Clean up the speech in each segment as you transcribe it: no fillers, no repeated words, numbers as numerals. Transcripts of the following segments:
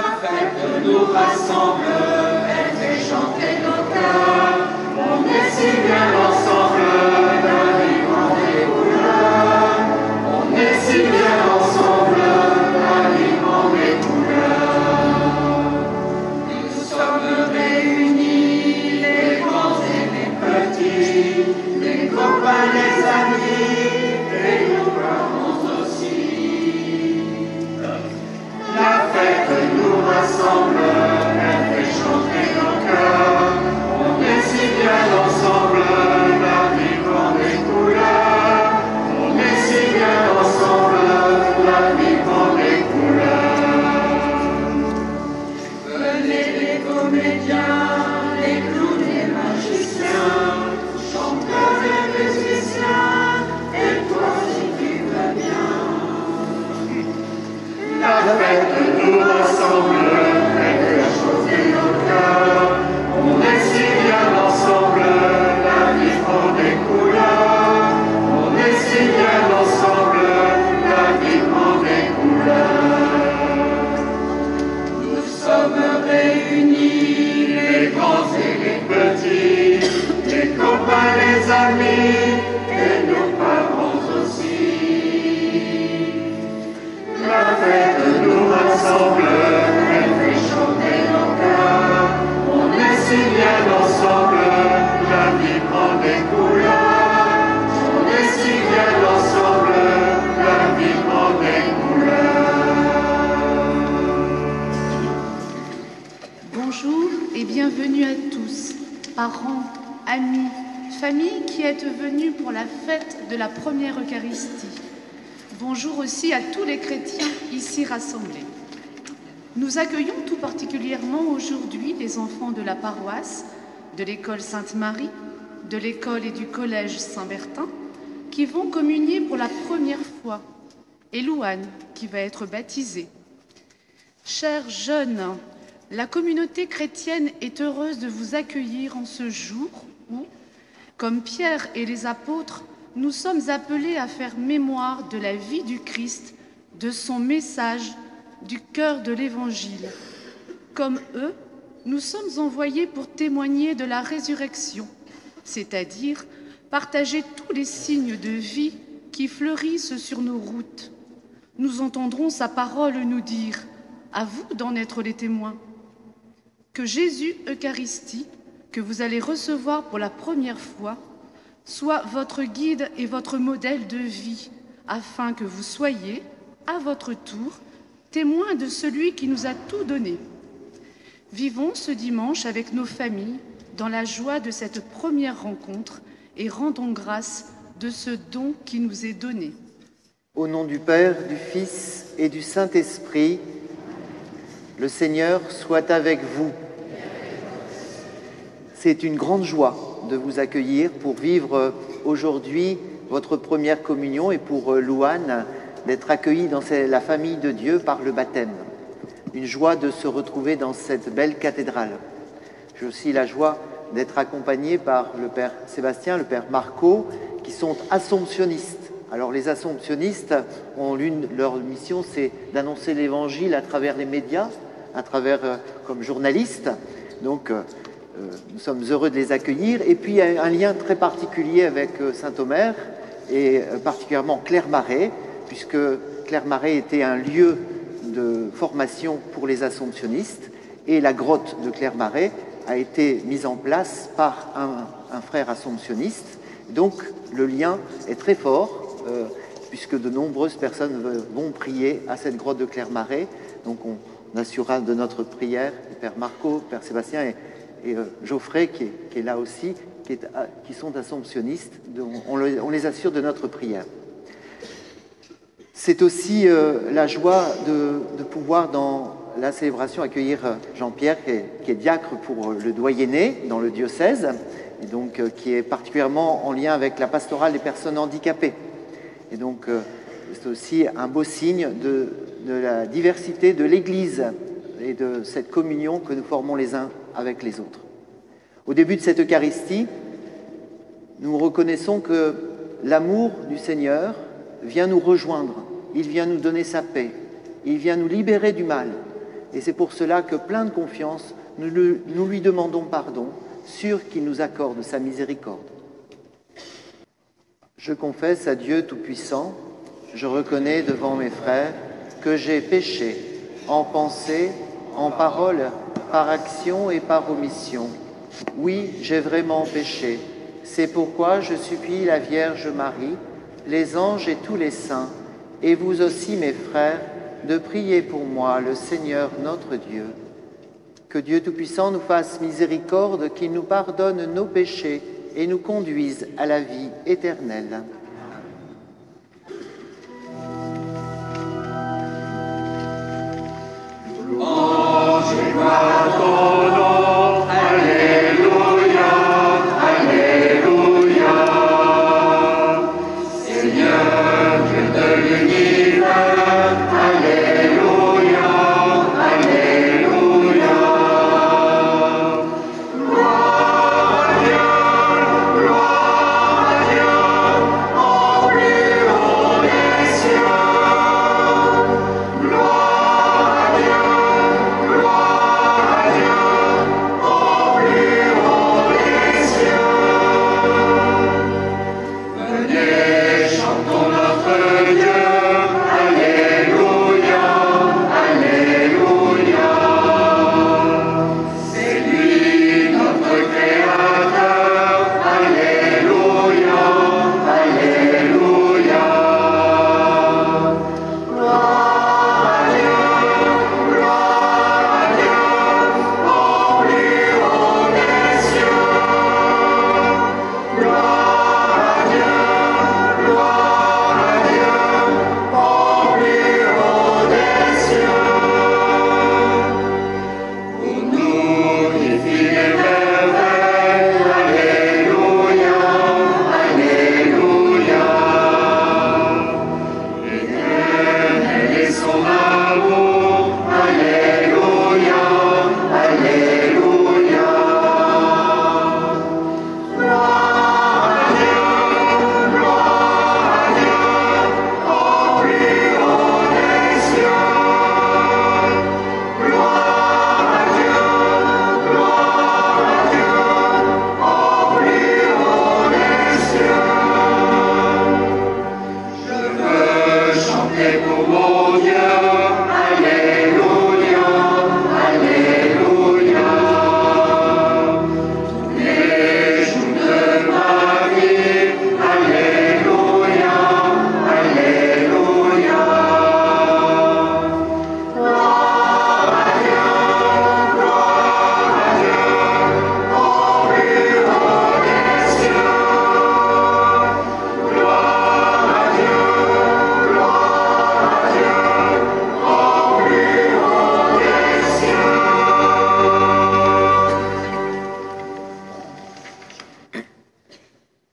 fête nous rassemble, elle fait chanter nos cœurs. On est si bien ensemble, la vie prend des couleurs. On est si bien ensemble, la vie prend des couleurs. Nous sommes réunis, les grands et les petits, les copains, les amis, et nos parents aussi. La fête nous rassemble, elle fait chanter nos cœurs. On est si bien ensemble, la vie prend des couleurs. On est si bien ensemble, la vie prend des couleurs. Venez les comédiens, les clowns, les magiciens, chanteurs et musiciens, et toi si tu veux bien. La fête nous rassemble, elle fait chanter nos cœurs. On est si bien ensemble, la vie prend des couleurs. On est si bien ensemble, la vie prend des couleurs. Nous sommes réunis, les grands et les petits, les copains, les amis, et nos parents aussi. La fête nous rassemble, elle fait chanter nos cœurs. On est si bien ensemble, la vie prend des couleurs. On est si bien ensemble, la vie prend des couleurs. Bonjour et bienvenue à tous, parents, amis, familles qui êtes venus pour la fête de la première Eucharistie. Bonjour aussi à tous les chrétiens ici rassemblés. Nous accueillons tout particulièrement aujourd'hui les enfants de la paroisse, de l'école Sainte-Marie, de l'école et du collège Saint-Bertin, qui vont communier pour la première fois, et Louane, qui va être baptisée. Chers jeunes, la communauté chrétienne est heureuse de vous accueillir en ce jour où, comme Pierre et les apôtres, nous sommes appelés à faire mémoire de la vie du Christ, de son message, du cœur de l'Évangile. Comme eux, nous sommes envoyés pour témoigner de la résurrection, c'est-à-dire partager tous les signes de vie qui fleurissent sur nos routes. Nous entendrons sa parole nous dire « À vous d'en être les témoins ». Que Jésus Eucharistie, que vous allez recevoir pour la première fois, soit votre guide et votre modèle de vie, afin que vous soyez, à votre tour, témoins de celui qui nous a tout donné. Vivons ce dimanche avec nos familles dans la joie de cette première rencontre et rendons grâce de ce don qui nous est donné. Au nom du Père, du Fils et du Saint-Esprit, le Seigneur soit avec vous. C'est une grande joie de vous accueillir pour vivre aujourd'hui votre première communion et pour Louane d'être accueillie dans la famille de Dieu par le baptême. Une joie de se retrouver dans cette belle cathédrale. J'ai aussi la joie d'être accompagné par le Père Sébastien, le Père Marco, qui sont assomptionnistes. Alors les assomptionnistes leur mission, c'est d'annoncer l'Évangile à travers les médias, comme journalistes. Donc nous sommes heureux de les accueillir. Et puis il y a un lien très particulier avec Saint-Omer et particulièrement Clermarais, puisque Clermarais était un lieu de formation pour les assomptionnistes et la grotte de Clermarais a été mise en place par un frère assomptionniste. Donc le lien est très fort puisque de nombreuses personnes vont prier à cette grotte de Clermarais. Donc on assurera de notre prière le Père Marco, le Père Sébastien et Geoffrey qui est là aussi, qui sont assomptionnistes. On les assure de notre prière. C'est aussi la joie de pouvoir, dans la célébration, accueillir Jean-Pierre, qui est diacre pour le doyenné dans le diocèse, et donc qui est particulièrement en lien avec la pastorale des personnes handicapées. Et donc, c'est aussi un beau signe de la diversité de l'Église et de cette communion que nous formons les uns avec les autres. Au début de cette Eucharistie, nous reconnaissons que l'amour du Seigneur vient nous rejoindre, il vient nous donner sa paix, il vient nous libérer du mal. Et c'est pour cela que, plein de confiance, nous lui demandons pardon, sûrs qu'il nous accorde sa miséricorde. Je confesse à Dieu Tout-Puissant, je reconnais devant mes frères que j'ai péché en pensée, en parole, par action et par omission. Oui, j'ai vraiment péché. C'est pourquoi je supplie la Vierge Marie, les anges et tous les saints, et vous aussi mes frères, de prier pour moi le Seigneur notre Dieu. Que Dieu Tout-Puissant nous fasse miséricorde, qu'il nous pardonne nos péchés et nous conduise à la vie éternelle. Louange et gloire à ton nom, Alléluia, Alléluia. Seigneur, Dieu de l'univers, Alléluia, Alléluia. Gloire à Dieu, gloire à Dieu, au plus haut des cieux. Gloire à Dieu.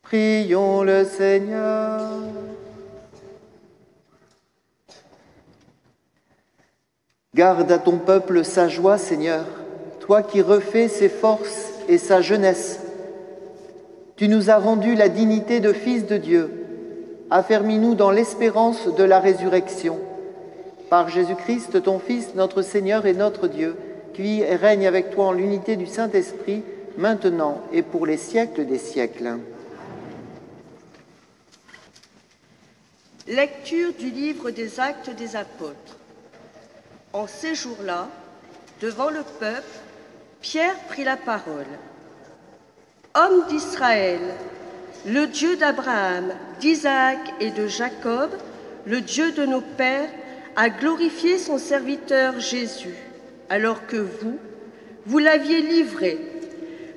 Prions le Seigneur. Garde à ton peuple sa joie, Seigneur, toi qui refais ses forces et sa jeunesse. Tu nous as rendu la dignité de fils de Dieu. Affermis-nous dans l'espérance de la résurrection. Par Jésus-Christ, ton Fils, notre Seigneur et notre Dieu, qui vit et règne avec toi en l'unité du Saint-Esprit, maintenant et pour les siècles des siècles. Lecture du livre des Actes des Apôtres. En ces jours-là, devant le peuple, Pierre prit la parole. « Hommes d'Israël, le Dieu d'Abraham, d'Isaac et de Jacob, le Dieu de nos pères, a glorifié son serviteur Jésus, alors que vous l'aviez livré,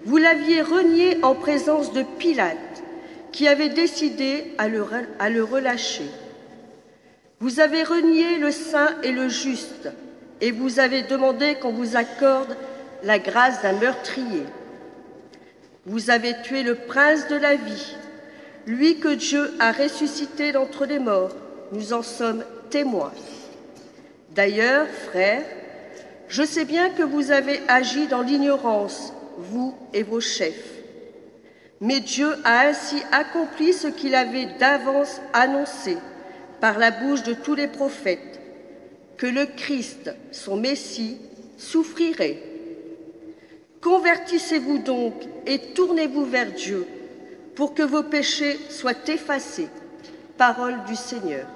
vous l'aviez renié en présence de Pilate, qui avait décidé à le relâcher. Vous avez renié le saint et le juste, et vous avez demandé qu'on vous accorde la grâce d'un meurtrier. Vous avez tué le prince de la vie, lui que Dieu a ressuscité d'entre les morts. Nous en sommes témoins. D'ailleurs, frères, je sais bien que vous avez agi dans l'ignorance, vous et vos chefs. Mais Dieu a ainsi accompli ce qu'il avait d'avance annoncé par la bouche de tous les prophètes, que le Christ, son Messie, souffrirait. Convertissez-vous donc et tournez-vous vers Dieu pour que vos péchés soient effacés. Parole du Seigneur.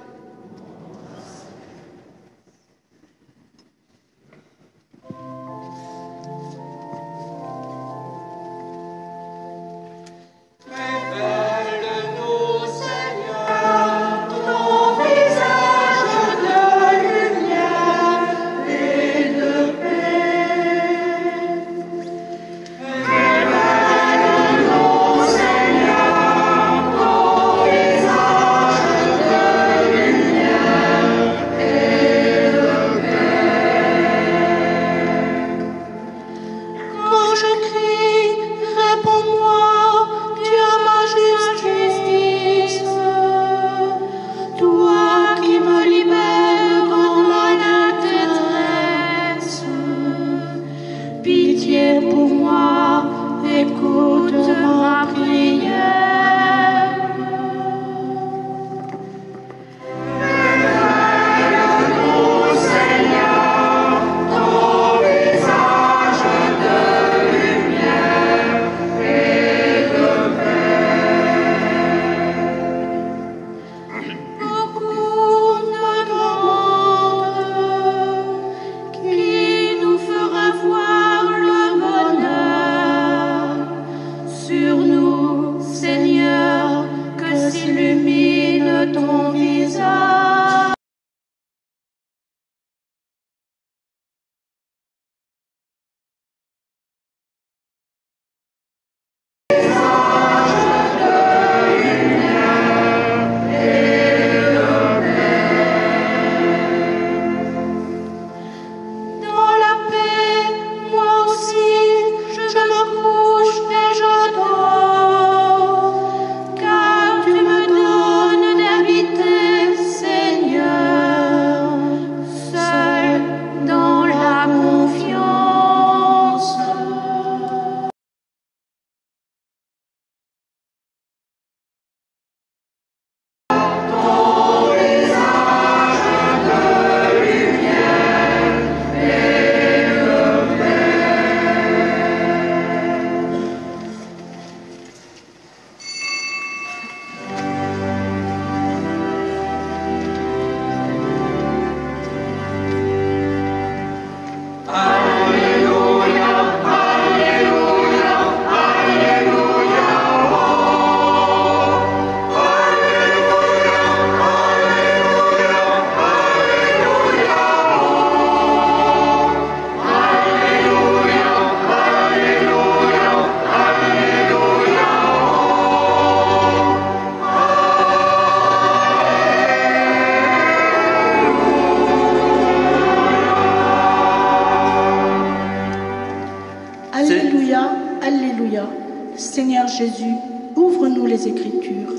Seigneur Jésus, ouvre-nous les Écritures,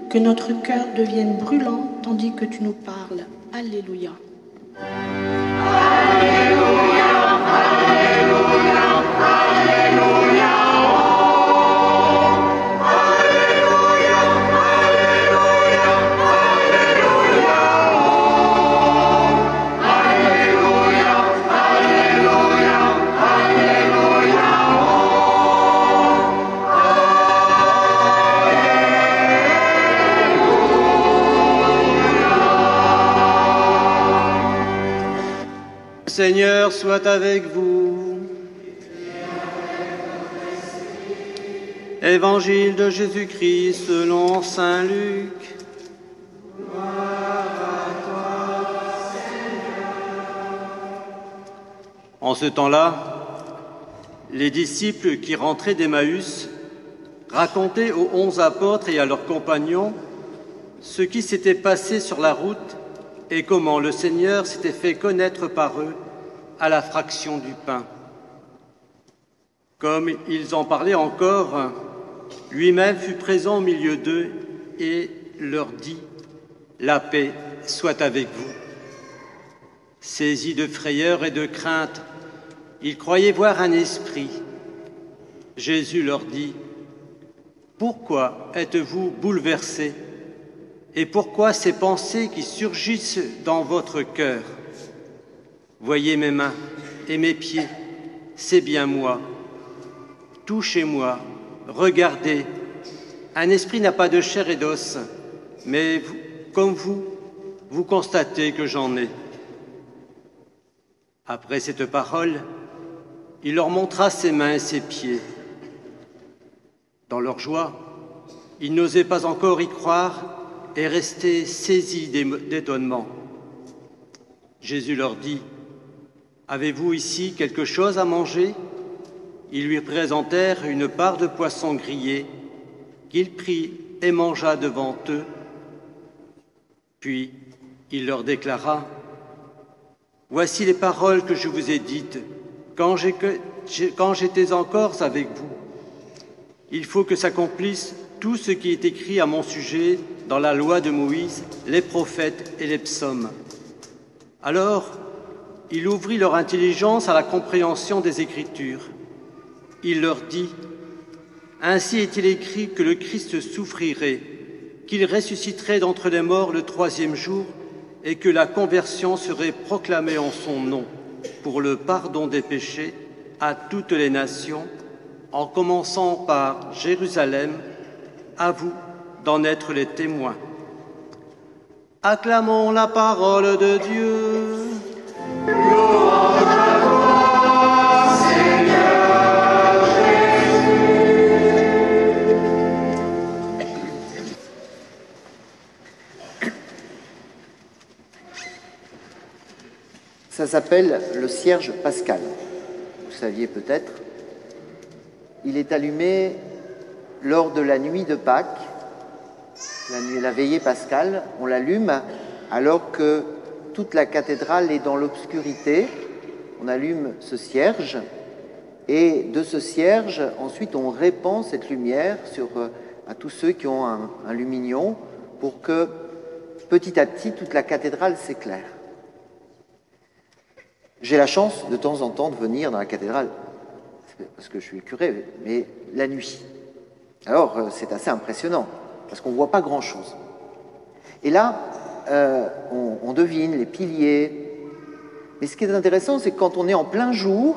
que notre cœur devienne brûlant tandis que tu nous parles. Alléluia. Seigneur soit avec vous. Évangile de Jésus-Christ selon saint Luc. En ce temps-là, les disciples qui rentraient d'Emmaüs racontaient aux 11 apôtres et à leurs compagnons ce qui s'était passé sur la route et comment le Seigneur s'était fait connaître par eux à la fraction du pain. Comme ils en parlaient encore, lui-même fut présent au milieu d'eux et leur dit « La paix soit avec vous ». Saisis de frayeur et de crainte, ils croyaient voir un esprit. Jésus leur dit « Pourquoi êtes-vous bouleversés ? Et pourquoi ces pensées qui surgissent dans votre cœur ? Voyez mes mains et mes pieds, c'est bien moi. Touchez-moi, regardez. Un esprit n'a pas de chair et d'os, mais vous, comme vous constatez que j'en ai. » Après cette parole, il leur montra ses mains et ses pieds. Dans leur joie, ils n'osaient pas encore y croire et restaient saisis d'étonnement. Jésus leur dit, « Avez-vous ici quelque chose à manger ?» Ils lui présentèrent une part de poisson grillé qu'il prit et mangea devant eux. Puis il leur déclara, « Voici les paroles que je vous ai dites quand j'étais encore avec vous. Il faut que s'accomplisse tout ce qui est écrit à mon sujet dans la loi de Moïse, les prophètes et les psaumes. » Alors, il ouvrit leur intelligence à la compréhension des Écritures. Il leur dit, « Ainsi est-il écrit que le Christ souffrirait, qu'il ressusciterait d'entre les morts le 3e jour et que la conversion serait proclamée en son nom pour le pardon des péchés à toutes les nations, en commençant par Jérusalem, à vous d'en être les témoins. » Acclamons la parole de Dieu. Louange à toi, Seigneur Jésus. Ça s'appelle le cierge pascal. Vous saviez peut-être. Il est allumé lors de la nuit de Pâques, la veillée pascale. On l'allume alors que toute la cathédrale est dans l'obscurité. On allume ce cierge et de ce cierge, ensuite on répand cette lumière à tous ceux qui ont un lumignon pour que petit à petit toute la cathédrale s'éclaire. J'ai la chance de temps en temps de venir dans la cathédrale, parce que je suis curé, mais la nuit. Alors c'est assez impressionnant, parce qu'on ne voit pas grand-chose. Et là, on devine les piliers. Mais ce qui est intéressant, c'est que quand on est en plein jour,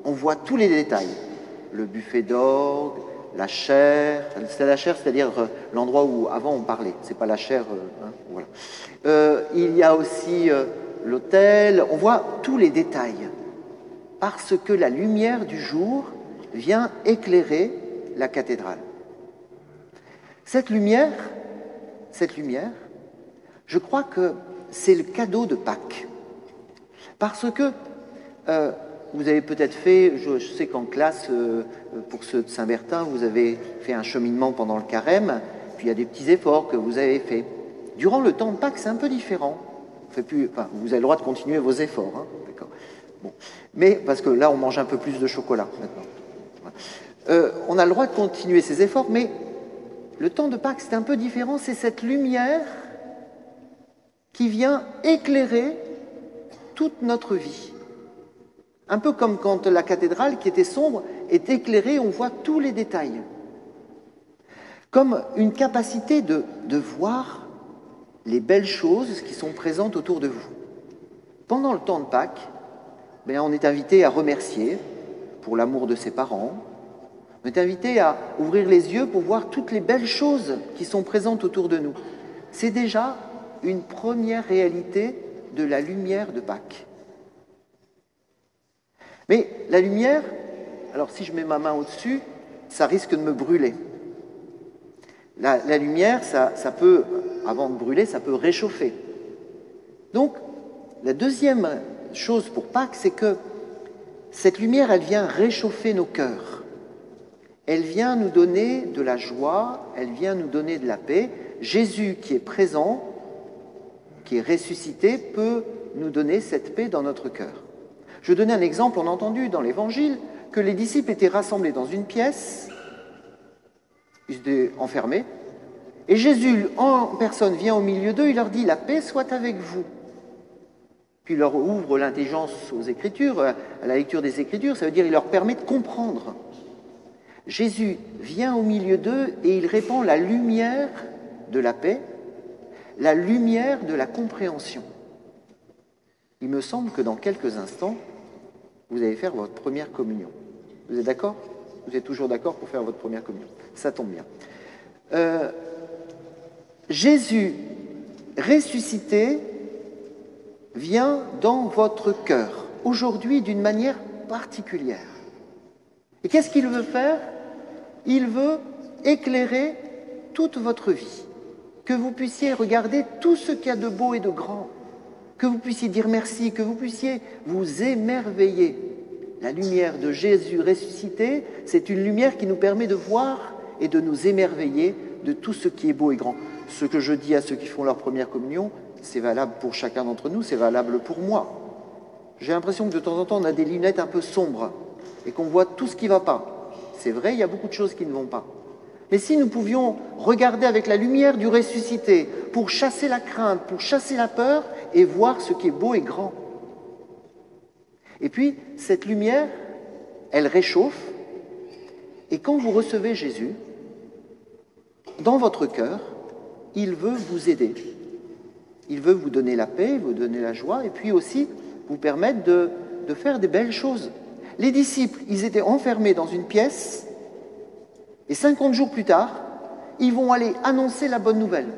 on voit tous les détails. Le buffet d'orgue, la chaire, c'est la chaire, c'est-à-dire l'endroit où avant on parlait, c'est pas la chaire, voilà. Il y a aussi l'autel, on voit tous les détails, parce que la lumière du jour vient éclairer la cathédrale. Cette lumière, je crois que c'est le cadeau de Pâques. Parce que vous avez peut-être fait, je sais qu'en classe, pour ceux de Saint-Bertin, vous avez fait un cheminement pendant le carême, puis il y a des petits efforts que vous avez faits. Durant le temps de Pâques, c'est un peu différent. Vous avez le droit de continuer vos efforts, hein, d'accord. Bon. Mais, parce que là, on mange un peu plus de chocolat maintenant. On a le droit de continuer ces efforts, mais le temps de Pâques, c'est un peu différent. C'est cette lumière qui vient éclairer toute notre vie. Un peu comme quand la cathédrale, qui était sombre, est éclairée, on voit tous les détails. Comme une capacité de voir les belles choses qui sont présentes autour de vous. Pendant le temps de Pâques, on est invité à remercier pour l'amour de ses parents. On est invité à ouvrir les yeux pour voir toutes les belles choses qui sont présentes autour de nous. C'est déjà une première réalité de la lumière de Pâques. Mais la lumière, alors si je mets ma main au-dessus, ça risque de me brûler. La lumière, ça peut, avant de brûler, ça peut réchauffer. Donc, la deuxième chose pour Pâques, c'est que cette lumière, elle vient réchauffer nos cœurs. Elle vient nous donner de la joie, elle vient nous donner de la paix. Jésus qui est présent, qui est ressuscité, peut nous donner cette paix dans notre cœur. Je vais donner un exemple, on a entendu dans l'Évangile que les disciples étaient rassemblés dans une pièce, ils étaient enfermés, et Jésus en personne vient au milieu d'eux, il leur dit « La paix soit avec vous ». Puis il leur ouvre l'intelligence aux Écritures, à la lecture des Écritures, ça veut dire il leur permet de comprendre. Jésus vient au milieu d'eux et il répand la lumière de la paix, la lumière de la compréhension. Il me semble que dans quelques instants, vous allez faire votre première communion. Vous êtes d'accord? Vous êtes toujours d'accord pour faire votre première communion? Ça tombe bien. Jésus ressuscité vient dans votre cœur, aujourd'hui d'une manière particulière. Et qu'est-ce qu'il veut faire? Il veut éclairer toute votre vie, que vous puissiez regarder tout ce qu'il y a de beau et de grand, que vous puissiez dire merci, que vous puissiez vous émerveiller. La lumière de Jésus ressuscité, c'est une lumière qui nous permet de voir et de nous émerveiller de tout ce qui est beau et grand. Ce que je dis à ceux qui font leur première communion, c'est valable pour chacun d'entre nous, c'est valable pour moi. J'ai l'impression que de temps en temps, on a des lunettes un peu sombres et qu'on voit tout ce qui ne va pas. C'est vrai, il y a beaucoup de choses qui ne vont pas. Mais si nous pouvions regarder avec la lumière du ressuscité pour chasser la crainte, pour chasser la peur et voir ce qui est beau et grand. Et puis, cette lumière, elle réchauffe. Et quand vous recevez Jésus, dans votre cœur, il veut vous aider. Il veut vous donner la paix, vous donner la joie, et puis aussi vous permettre de faire des belles choses. Les disciples, ils étaient enfermés dans une pièce, et 50 jours plus tard, ils vont aller annoncer la bonne nouvelle.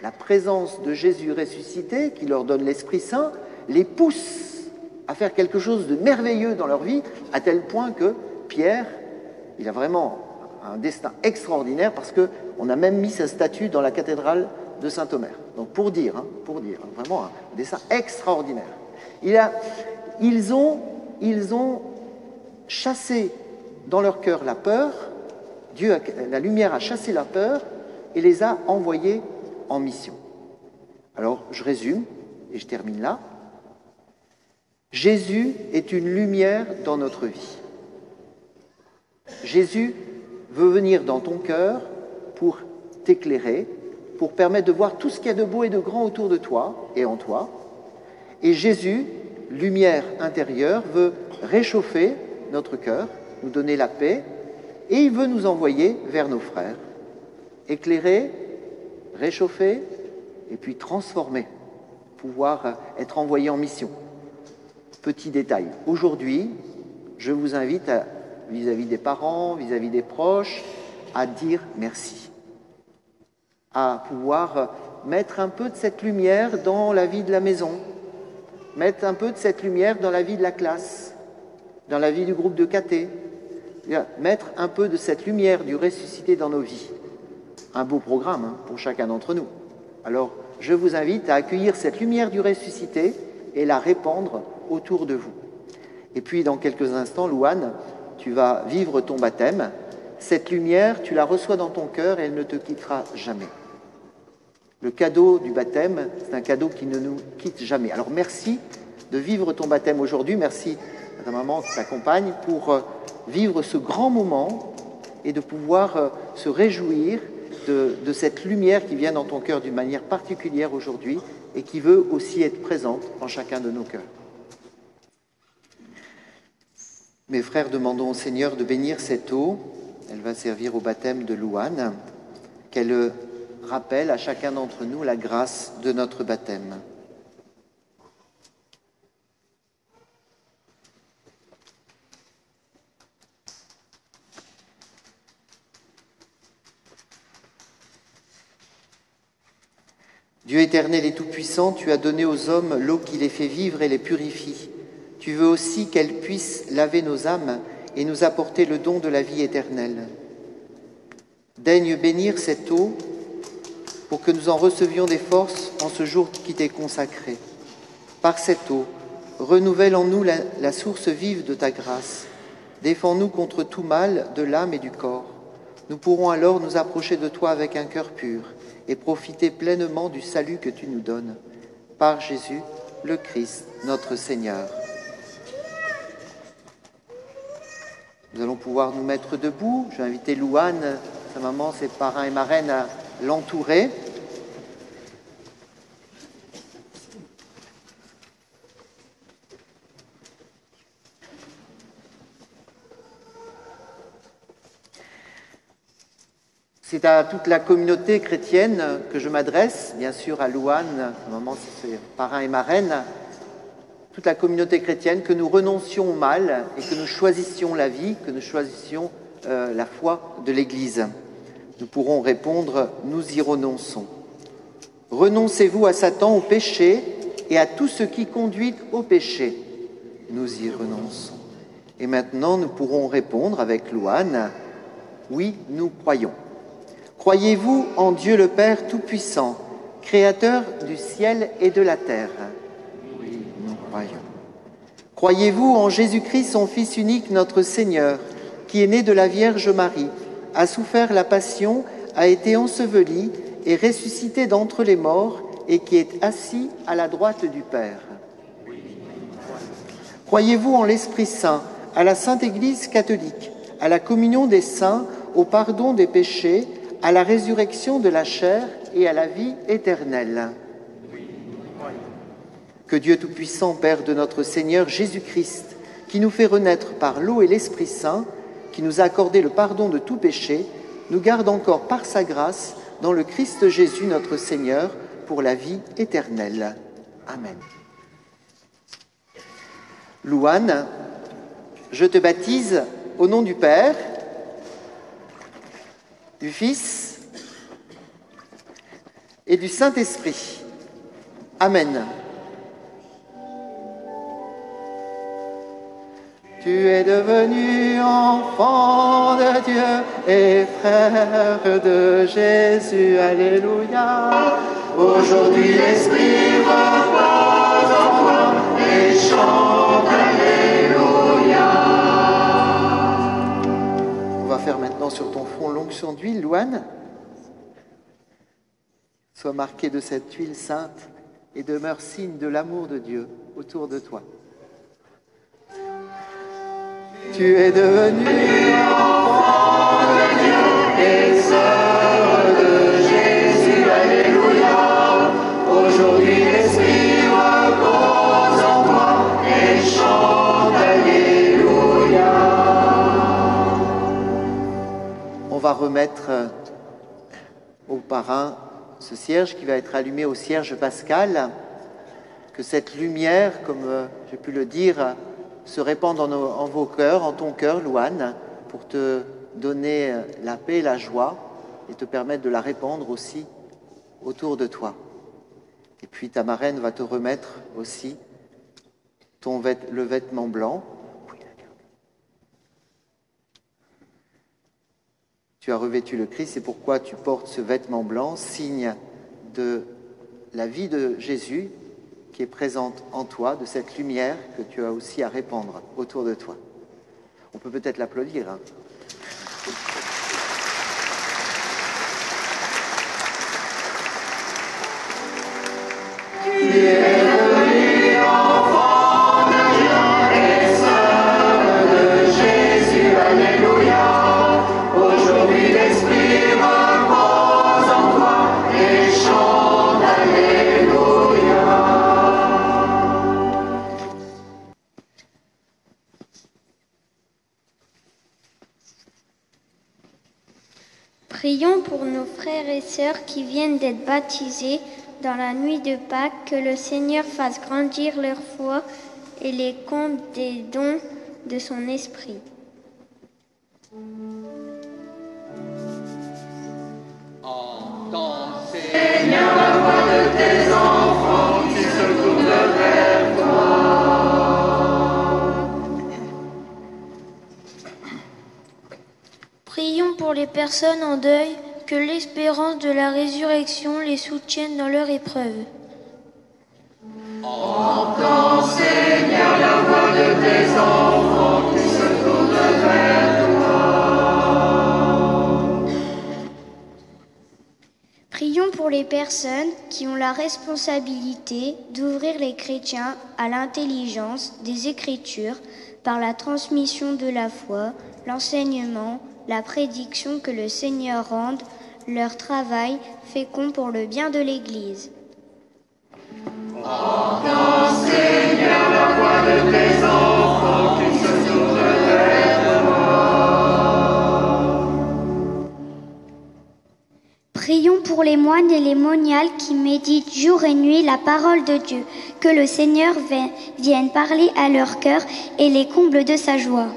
La présence de Jésus ressuscité, qui leur donne l'Esprit Saint, les pousse à faire quelque chose de merveilleux dans leur vie, à tel point que Pierre, il a vraiment un destin extraordinaire, parce qu'on a même mis sa statue dans la cathédrale de Saint-Omer. Donc pour dire, vraiment un destin extraordinaire. Ils ont chassé dans leur cœur la peur, la lumière a chassé la peur et les a envoyés en mission. Alors je résume et je termine là. Jésus est une lumière dans notre vie. Jésus veut venir dans ton cœur pour t'éclairer, pour permettre de voir tout ce qu'il y a de beau et de grand autour de toi et en toi. Et Jésus, lumière intérieure, veut réchauffer notre cœur, nous donner la paix, et il veut nous envoyer vers nos frères, éclairer, réchauffer, et puis transformer, pouvoir être envoyé en mission. Petit détail, aujourd'hui, je vous invite vis-à-vis des parents, vis-à-vis des proches, à dire merci, à pouvoir mettre un peu de cette lumière dans la vie de la maison, mettre un peu de cette lumière dans la vie de la classe, dans la vie du groupe de caté, mettre un peu de cette lumière du ressuscité dans nos vies. Un beau programme pour chacun d'entre nous. Alors, je vous invite à accueillir cette lumière du ressuscité et la répandre autour de vous. Et puis, dans quelques instants, Louane, tu vas vivre ton baptême. Cette lumière, tu la reçois dans ton cœur et elle ne te quittera jamais. Le cadeau du baptême, c'est un cadeau qui ne nous quitte jamais. Alors merci de vivre ton baptême aujourd'hui. Merci à ta maman qui t'accompagne pour vivre ce grand moment et de pouvoir se réjouir de cette lumière qui vient dans ton cœur d'une manière particulière aujourd'hui et qui veut aussi être présente en chacun de nos cœurs. Mes frères, demandons au Seigneur de bénir cette eau. Elle va servir au baptême de Louane, qu'elle rappelle à chacun d'entre nous la grâce de notre baptême. Dieu éternel et tout-puissant, tu as donné aux hommes l'eau qui les fait vivre et les purifie. Tu veux aussi qu'elle puisse laver nos âmes et nous apporter le don de la vie éternelle. Daigne bénir cette eau pour que nous en recevions des forces en ce jour qui t'est consacré. Par cette eau, renouvelle en nous la source vive de ta grâce. Défends-nous contre tout mal de l'âme et du corps. Nous pourrons alors nous approcher de toi avec un cœur pur et profiter pleinement du salut que tu nous donnes. Par Jésus, le Christ, notre Seigneur. Nous allons pouvoir nous mettre debout. Je vais inviter Louane, sa maman, ses parrains et marraines à l'entourer. C'est à toute la communauté chrétienne que je m'adresse, bien sûr à Louane, sa maman, ses parrains et marraines. toute la communauté chrétienne, que nous renoncions au mal et que nous choisissions la vie, que nous choisissions la foi de l'Église. Nous pourrons répondre « Nous y renonçons ». Renoncez-vous à Satan, au péché et à tout ce qui conduit au péché. Nous y renonçons. Et maintenant, nous pourrons répondre avec Louane « Oui, nous croyons ». Croyez-vous en Dieu le Père Tout-Puissant, Créateur du ciel et de la terre? Oui, nous croyons. Croyez-vous en Jésus-Christ, son Fils unique, notre Seigneur, qui est né de la Vierge Marie, a souffert la passion, a été enseveli et ressuscité d'entre les morts et qui est assis à la droite du Père? Croyez-vous en l'Esprit Saint, à la Sainte Église catholique, à la communion des saints, au pardon des péchés, à la résurrection de la chair et à la vie éternelle? Que Dieu Tout-Puissant, Père de notre Seigneur Jésus-Christ, qui nous fait renaître par l'eau et l'Esprit Saint, qui nous a accordé le pardon de tout péché, nous garde encore par sa grâce dans le Christ Jésus notre Seigneur pour la vie éternelle. Amen. Louane, je te baptise au nom du Père, du Fils et du Saint-Esprit. Amen. Tu es devenu enfant de Dieu et frère de Jésus. Alléluia. Aujourd'hui l'Esprit repose en toi et chante Alléluia. On va faire maintenant sur ton front l'onction d'huile, Louane. Sois marqué de cette huile sainte et demeure signe de l'amour de Dieu autour de toi. Tu es devenu enfant de Dieu et sœur de Jésus, Alléluia. Aujourd'hui l'Esprit repose en toi et chante Alléluia. On va remettre au parrain ce cierge qui va être allumé au cierge pascal. Que cette lumière, comme j'ai pu le dire, se répandre en vos cœurs, en ton cœur, Louane, pour te donner la paix et la joie et te permettre de la répandre aussi autour de toi. Et puis ta marraine va te remettre aussi le vêtement blanc. Tu as revêtu le Christ, c'est pourquoi tu portes ce vêtement blanc, signe de la vie de Jésus, qui est présente en toi, de cette lumière que tu as aussi à répandre autour de toi. On peut peut-être l'applaudir. Hein. Tu es devenu enfant de Dieu et sœur de Jésus, Alléluia. Aujourd'hui l'Esprit repose en toi et chante Alléluia. Prions pour nos frères et sœurs qui viennent d'être baptisés dans la nuit de Pâques, que le Seigneur fasse grandir leur foi et les comble des dons de son esprit. Entends, Seigneur, la voix de tes enfants qui se tournent vers toi. Prions pour les personnes en deuil, que l'espérance de la résurrection les soutienne dans leur épreuve. Entends, Seigneur, la voix de tes enfants qui se tournent vers toi. Prions pour les personnes qui ont la responsabilité d'ouvrir les chrétiens à l'intelligence des Écritures par la transmission de la foi, l'enseignement, la prédiction, que le Seigneur rende leur travail fécond pour le bien de l'Église. Entends, Seigneur, la voix de tes enfants qui se tournent vers toi. Prions pour pour les moines et les moniales qui méditent jour et nuit la parole de Dieu. Que le Seigneur vienne parler à leur cœur et les comble de sa joie.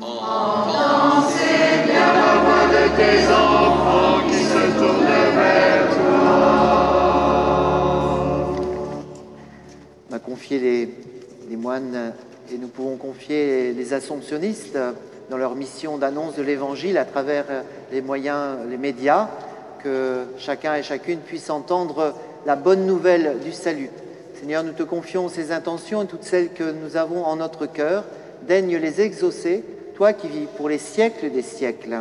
Entends, Seigneur, la voix de tes enfants qui se tournent vers toi. On a confié les moines et nous pouvons confier les assomptionnistes dans leur mission d'annonce de l'Évangile à travers les moyens, les médias, que chacun et chacune puisse entendre la bonne nouvelle du salut. Seigneur, nous te confions ces intentions et toutes celles que nous avons en notre cœur. Daigne les exaucer, toi qui vis pour les siècles des siècles.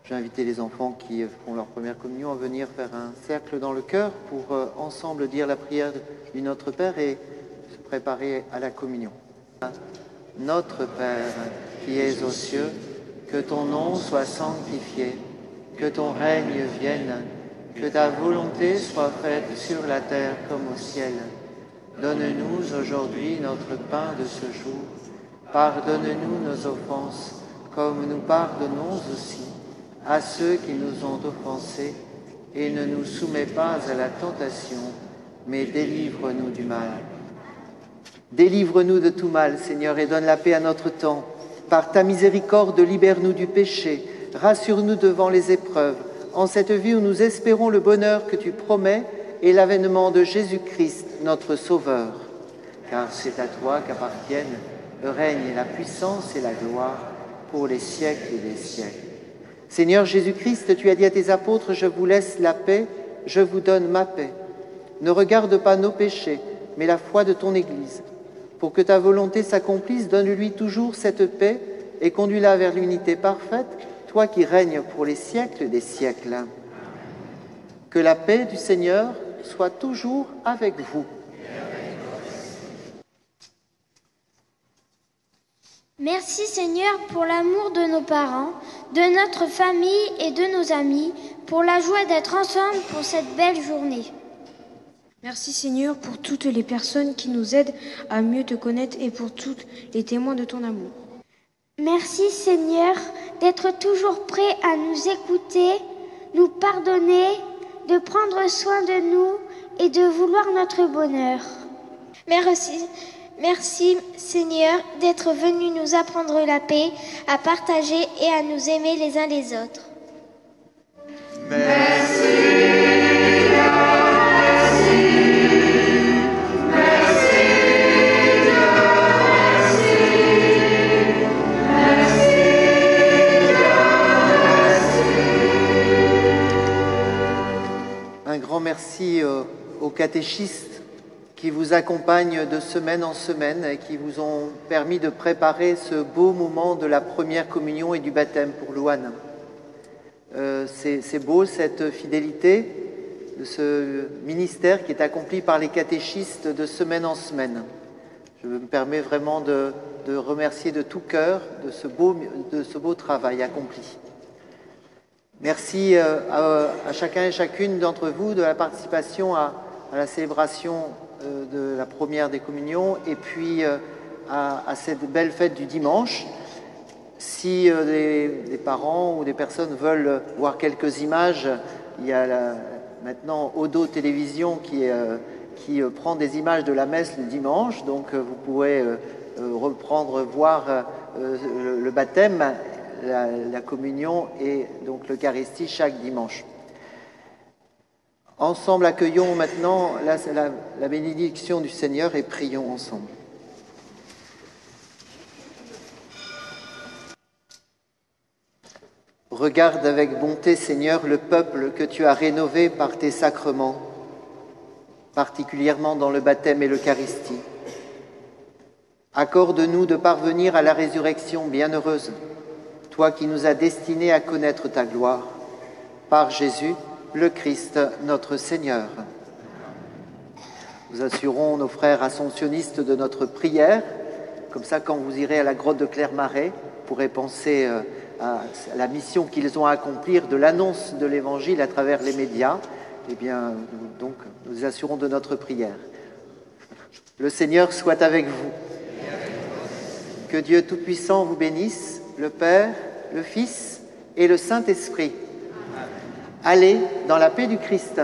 Je vais inviter les enfants qui font leur première communion à venir faire un cercle dans le cœur pour ensemble dire la prière du Notre Père et se préparer à la communion. Notre Père, qui es aux cieux, que ton nom soit sanctifié, que ton règne vienne, que ta volonté soit faite sur la terre comme au ciel. Donne-nous aujourd'hui notre pain de ce jour. Pardonne-nous nos offenses, comme nous pardonnons aussi à ceux qui nous ont offensés, et ne nous soumets pas à la tentation, mais délivre-nous du mal. Délivre-nous de tout mal, Seigneur, et donne la paix à notre temps. Par ta miséricorde, libère-nous du péché, rassure-nous devant les épreuves, en cette vie où nous espérons le bonheur que tu promets et l'avènement de Jésus-Christ, notre Sauveur. Car c'est à toi qu'appartiennent le règne et la puissance et la gloire pour les siècles des siècles. Seigneur Jésus-Christ, tu as dit à tes apôtres, « Je vous laisse la paix, je vous donne ma paix. » Ne regarde pas nos péchés, mais la foi de ton Église. Pour que ta volonté s'accomplisse, donne-lui toujours cette paix et conduis-la vers l'unité parfaite, toi qui règnes pour les siècles des siècles. Que la paix du Seigneur soit toujours avec vous. Merci Seigneur pour l'amour de nos parents, de notre famille et de nos amis, pour la joie d'être ensemble pour cette belle journée. Merci Seigneur pour toutes les personnes qui nous aident à mieux te connaître et pour tous les témoins de ton amour. Merci Seigneur d'être toujours prêt à nous écouter, nous pardonner, de prendre soin de nous et de vouloir notre bonheur. Merci Seigneur d'être venu nous apprendre la paix, à partager et à nous aimer les uns les autres. Un grand merci aux catéchistes qui vous accompagnent de semaine en semaine et qui vous ont permis de préparer ce beau moment de la première communion et du baptême pour Louane. C'est beau cette fidélité de ce ministère qui est accompli par les catéchistes de semaine en semaine. Je me permets vraiment de remercier de tout cœur de ce beau travail accompli. Merci à chacun et chacune d'entre vous de la participation à la célébration de la première des communions et puis à cette belle fête du dimanche. Si des parents ou des personnes veulent voir quelques images, il y a maintenant Odo Télévision qui prend des images de la messe le dimanche, donc vous pourrez voir le baptême, la communion et donc l'Eucharistie chaque dimanche. Ensemble, accueillons maintenant la bénédiction du Seigneur et prions ensemble. Regarde avec bonté, Seigneur, le peuple que tu as rénové par tes sacrements, particulièrement dans le baptême et l'Eucharistie. Accorde-nous de parvenir à la résurrection bienheureuse, toi qui nous as destinés à connaître ta gloire, par Jésus, le Christ, notre Seigneur. Nous assurons nos frères ascensionnistes de notre prière. Comme ça, quand vous irez à la grotte de Clermarais, vous pourrez penser à la mission qu'ils ont à accomplir de l'annonce de l'Évangile à travers les médias. Eh bien, donc, nous assurons de notre prière. Le Seigneur soit avec vous. Que Dieu Tout-Puissant vous bénisse, le Père, le Fils et le Saint-Esprit. Allez dans la paix du Christ.